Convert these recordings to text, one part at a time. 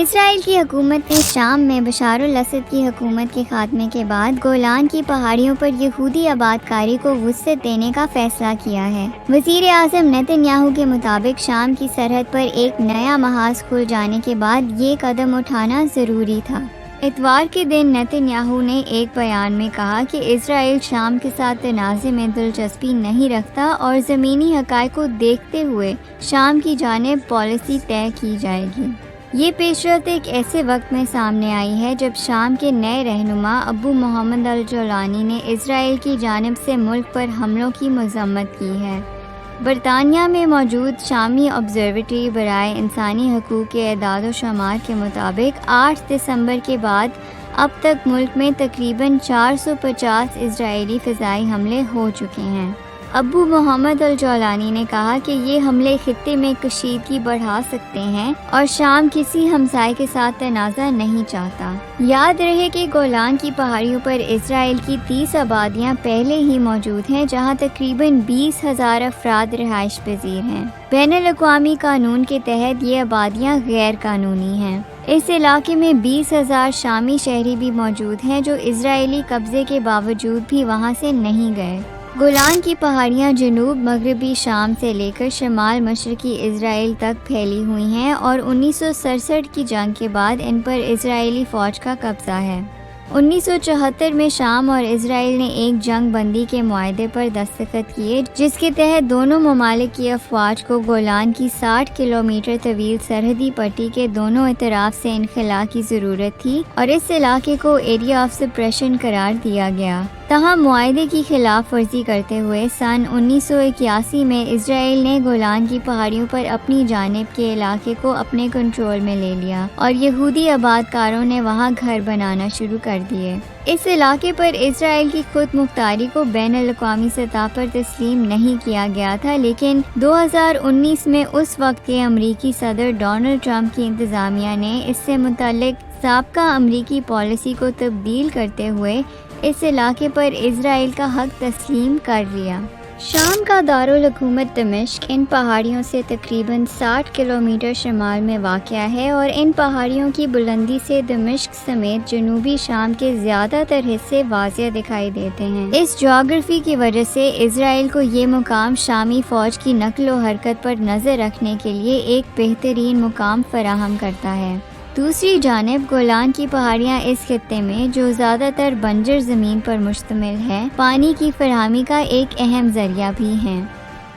اسرائیل کی حکومت نے شام میں بشار الاسد کی حکومت کے خاتمے کے بعد گولان کی پہاڑیوں پر یہودی آباد کاری کو وسعت دینے کا فیصلہ کیا ہے۔ وزیر اعظم نیتن یاہو کے مطابق شام کی سرحد پر ایک نیا محاذ کھل جانے کے بعد یہ قدم اٹھانا ضروری تھا۔ اتوار کے دن نیتن یاہو نے ایک بیان میں کہا کہ اسرائیل شام کے ساتھ تنازع میں دلچسپی نہیں رکھتا اور زمینی حقائق کو دیکھتے ہوئے شام کی جانب پالیسی طے کی جائے گی۔ یہ پیشرفت ایک ایسے وقت میں سامنے آئی ہے جب شام کے نئے رہنما ابو محمد الجولانی نے اسرائیل کی جانب سے ملک پر حملوں کی مذمت کی ہے۔ برطانیہ میں موجود شامی آبزرویٹری برائے انسانی حقوق کے اعداد و شمار کے مطابق 8 دسمبر کے بعد اب تک ملک میں تقریباً 450 اسرائیلی فضائی حملے ہو چکے ہیں۔ ابو محمد الجولانی نے کہا کہ یہ حملے خطے میں کشیدگی بڑھا سکتے ہیں اور شام کسی ہمسائے کے ساتھ تنازع نہیں چاہتا۔ یاد رہے کہ گولان کی پہاڑیوں پر اسرائیل کی 30 آبادیاں پہلے ہی موجود ہیں جہاں تقریباً 20,000 افراد رہائش پذیر ہیں۔ بین الاقوامی قانون کے تحت یہ آبادیاں غیر قانونی ہیں۔ اس علاقے میں 20,000 شامی شہری بھی موجود ہیں جو اسرائیلی قبضے کے باوجود بھی وہاں سے نہیں گئے۔ گولان کی پہاڑیاں جنوب مغربی شام سے لے کر شمال مشرقی اسرائیل تک پھیلی ہوئی ہیں اور 1967 کی جنگ کے بعد ان پر اسرائیلی فوج کا قبضہ ہے۔ 1974 میں شام اور اسرائیل نے ایک جنگ بندی کے معاہدے پر دستخط کیے جس کے تحت دونوں ممالک کی افواج کو گولان کی 60 کلومیٹر طویل سرحدی پٹی کے دونوں اطراف سے انخلاء کی ضرورت تھی اور اس علاقے کو ایریا آف سپریشن قرار دیا گیا۔ تاہم معاہدے کی خلاف ورزی کرتے ہوئے سن 1981 میں اسرائیل نے گولان کی پہاڑیوں پر اپنی جانب کے علاقے کو اپنے کنٹرول میں لے لیا اور یہودی آباد کاروں نے وہاں گھر بنانا شروع کر دیے۔ اس علاقے پر اسرائیل کی خود مختاری کو بین الاقوامی سطح پر تسلیم نہیں کیا گیا تھا، لیکن 2019 میں اس وقت کے امریکی صدر ڈونلڈ ٹرمپ کی انتظامیہ نے اس سے متعلق سابقہ امریکی پالیسی کو تبدیل کرتے ہوئے اس علاقے پر اسرائیل کا حق تسلیم کر لیا۔ شام کا دارالحکومت دمشق ان پہاڑیوں سے تقریباً 60 کلومیٹر شمال میں واقع ہے اور ان پہاڑیوں کی بلندی سے دمشق سمیت جنوبی شام کے زیادہ تر حصے واضح دکھائی دیتے ہیں۔ اس جغرافی کی وجہ سے اسرائیل کو یہ مقام شامی فوج کی نقل و حرکت پر نظر رکھنے کے لیے ایک بہترین مقام فراہم کرتا ہے۔ دوسری جانب گولان کی پہاڑیاں اس خطے میں جو زیادہ تر بنجر زمین پر مشتمل ہے، پانی کی فراہمی کا ایک اہم ذریعہ بھی ہیں۔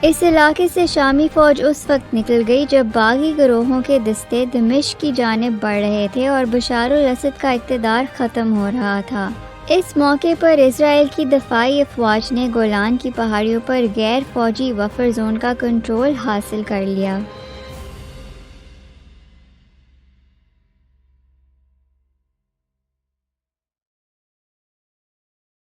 اس علاقے سے شامی فوج اس وقت نکل گئی جب باغی گروہوں کے دستے دمشق کی جانب بڑھ رہے تھے اور بشار الاسد کا اقتدار ختم ہو رہا تھا۔ اس موقع پر اسرائیل کی دفاعی افواج نے گولان کی پہاڑیوں پر غیر فوجی بفر زون کا کنٹرول حاصل کر لیا۔